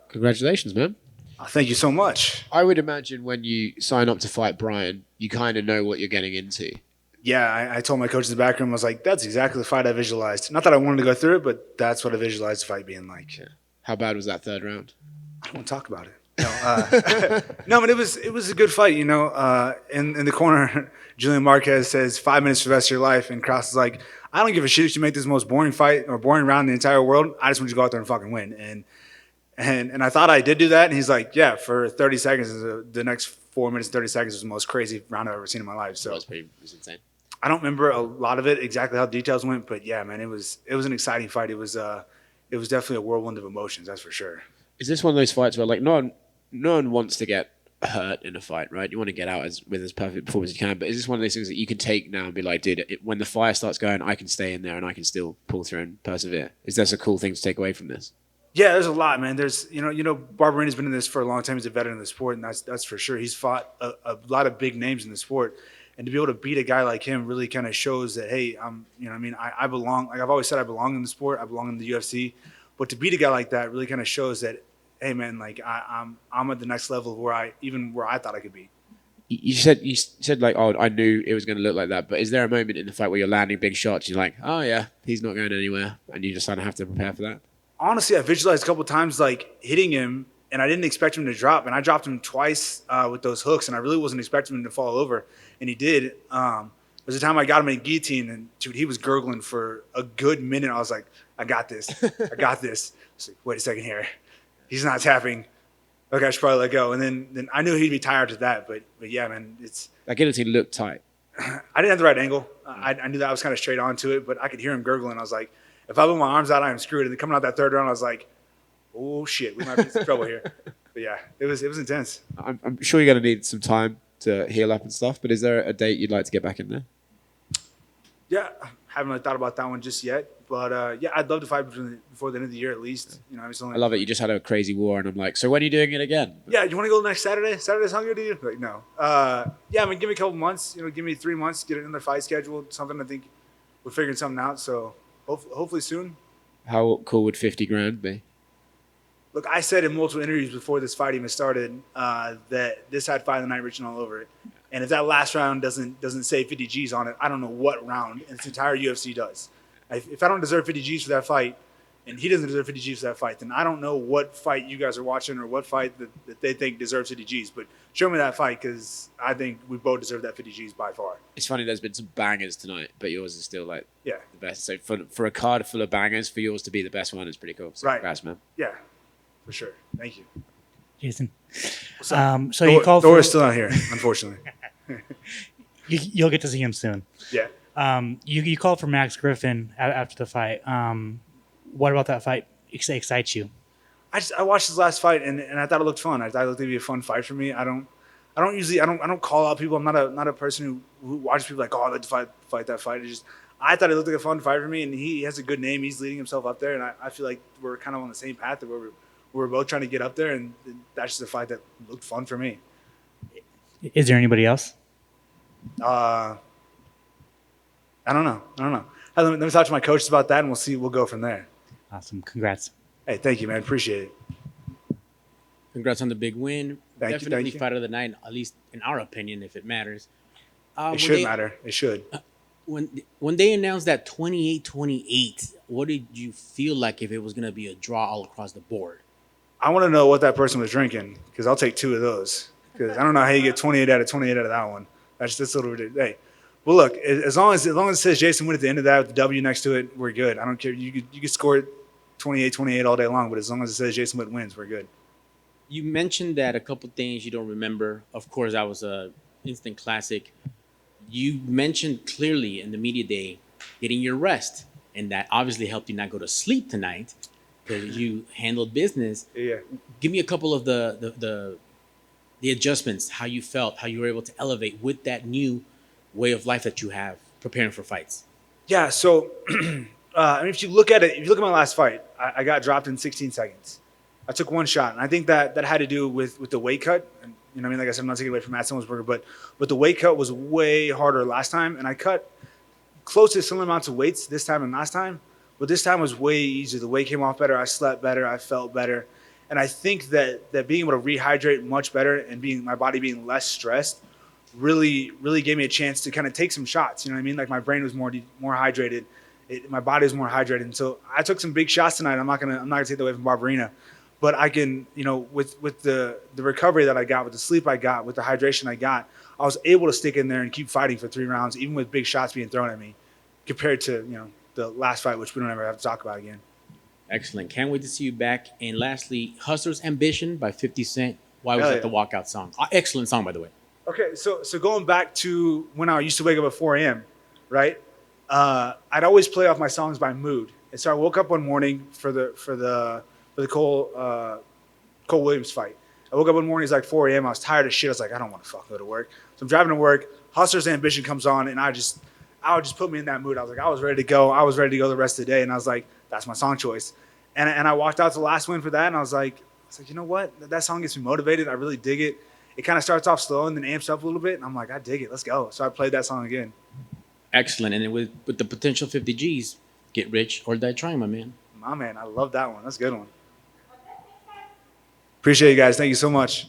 Congratulations, man. Thank you so much. I would imagine when you sign up to fight Bryan, you kind of know what you're getting into. Yeah, I told my coach in the back room, I was like, that's exactly the fight I visualized. Not that I wanted to go through it, but that's what I visualized the fight being like. Yeah. How bad was that third round? I don't want to talk about it. No, no, but it was a good fight. In the corner, Julian Marquez says 5 minutes for the rest of your life, and Cross is like, I don't give a shit if you make this the most boring fight or boring round in the entire world. I just want you to go out there and fucking win. And I thought I did do that, and he's like, yeah, for 30 seconds, the next 4 minutes and 30 seconds was the most crazy round I've ever seen in my life. So it was insane. I don't remember a lot of it exactly how the details went, but yeah, man, it was an exciting fight. It was definitely a whirlwind of emotions, that's for sure. Is this one of those fights where like no one wants to get hurt in a fight, right? You want to get out with as perfect performance as you can, but is this one of those things that you can take now and be like, dude, when the fire starts going, I can stay in there and I can still pull through and persevere? Is this a cool thing to take away from this? Yeah, there's a lot, man. There's Barberena's been in this for a long time. He's a veteran in the sport, and that's for sure. He's fought a lot of big names in the sport, and to be able to beat a guy like him really kind of shows that, hey, I belong. Like I've always said, I belong in the sport. I belong in the UFC, but to beat a guy like that really kind of shows that, hey, man, like I'm at the next level of where I thought I could be. You said like, oh, I knew it was going to look like that, but is there a moment in the fight where you're landing big shots and you're like, oh yeah, he's not going anywhere, and you just kind of have to prepare for that? Honestly, I visualized a couple of times like hitting him, and I didn't expect him to drop, and I dropped him twice with those hooks, and I really wasn't expecting him to fall over, and he did. There's a time I got him in a guillotine, and dude, he was gurgling for a good minute. I was like, I got this. I got this. I was like, wait a second here. He's not tapping. Okay, I should probably let go. And then I knew he'd be tired to that, but yeah, man, that guillotine looked tight. I didn't have the right angle. I knew that I was kind of straight onto it, but I could hear him gurgling. I was like, if I put my arms out, I am screwed. And then coming out that third round, I was like, oh shit, we might be in some trouble here. But yeah, it was intense. I'm sure you're going to need some time to heal up and stuff, but is there a date you'd like to get back in there? Yeah, I haven't really thought about that one just yet. But yeah, I'd love to fight before the end of the year at least. I love it. You just had a crazy war, and I'm like, so when are you doing it again? Yeah, you want to go next Saturday? Saturday sound good to you? Like, no. Yeah, I mean, give me a couple months. Give me 3 months, get another fight scheduled. Something I think we're figuring something out. So hopefully soon. How cool would 50 grand be? Look, I said in multiple interviews before this fight even started that this had fight of the night written all over it. And if that last round doesn't say 50 G's on it, I don't know what round this entire UFC does. If I don't deserve 50 G's for that fight, and he doesn't deserve 50 G's for that fight, then I don't know what fight you guys are watching or what fight that they think deserves 50 G's. But show me that fight, because I think we both deserve that 50 G's by far. It's funny, there's been some bangers tonight, but yours is still like the best. So for a card full of bangers, for yours to be the best one is pretty cool. So right. Congrats, man. Yeah, for sure. Thank you. Jason. So you called Thor is still not here, unfortunately. You'll get to see him soon. Yeah. You called for Max Griffin after the fight. What about that fight excites you? I watched his last fight and I thought it looked fun. I thought it looked to be a fun fight for me. I don't call out people. I'm not a person who watches people like, oh, I'd like to fight that fight. I thought it looked like a fun fight for me, and he has a good name. He's leading himself up there, and I feel like we're kind of on the same path where we're both trying to get up there, and that's just a fight that looked fun for me. Is there anybody else? I don't know. Let me talk to my coaches about that, and we'll go from there. Awesome. Congrats. Hey, thank you, man. Appreciate it. Congrats on the big win. Definitely fight of the night, at least in our opinion, if it matters. It should matter. It should. When they announced that 28-28, what did you feel like if it was going to be a draw all across the board? I want to know what that person was drinking, because I'll take 2 of those. Because I don't know how you get 28 out of that one. That's a little ridiculous. Hey, well, look, as long as it says Jason Witt at the end of that with the W next to it, we're good. I don't care. You could score it 28-28 all day long, but as long as it says Jason Witt wins, we're good. You mentioned that a couple things you don't remember. Of course, that was a instant classic. You mentioned clearly in the media day getting your rest, and that obviously helped you not go to sleep tonight because you handled business. Yeah. Give me a couple of the adjustments, how you felt, how you were able to elevate with that new way of life that you have preparing for fights. Yeah, so if you look at my last fight, I got dropped in 16 seconds. I took 1 shot, and I think that had to do with the weight cut. And, like I said, I'm not taking away from Matt Simmonsberger, but the weight cut was way harder last time, and I cut close to similar amounts of weights this time and last time, but this time was way easier. The weight came off better. I slept better. I felt better. And I think that being able to rehydrate much better and my body being less stressed really gave me a chance to kind of take some shots. You know what I mean? Like my brain was more hydrated. My body was more hydrated. And so I took some big shots tonight. I'm not gonna take that away from Barberena, but I can, with the recovery that I got, with the sleep I got, with the hydration I got, I was able to stick in there and keep fighting for 3 rounds, even with big shots being thrown at me, compared to the last fight, which we don't ever have to talk about again. Excellent. Can't wait to see you back. And lastly, Hustler's Ambition by 50 Cent. Why was that the walkout song? Excellent song, by the way. Okay, so going back to when I used to wake up at 4 a.m., right? I'd always play off my songs by mood. And so I woke up one morning for the Cole Williams fight. I woke up one morning, it's like 4 a.m. I was tired of shit. I was like, I don't want to fucking go to work. So I'm driving to work. Hustler's Ambition comes on, and I would just put me in that mood. I was like, I was ready to go. I was ready to go the rest of the day. And I was like, that's my song choice. And I walked out to the last win for that, and I was like, you know what? That song gets me motivated. I really dig it. It kind of starts off slow and then amps up a little bit, and I'm like, I dig it. Let's go. So I played that song again. Excellent. And then with the potential 50 G's, get rich or die trying, my man. My man, I love that one. That's a good one. Appreciate you guys. Thank you so much.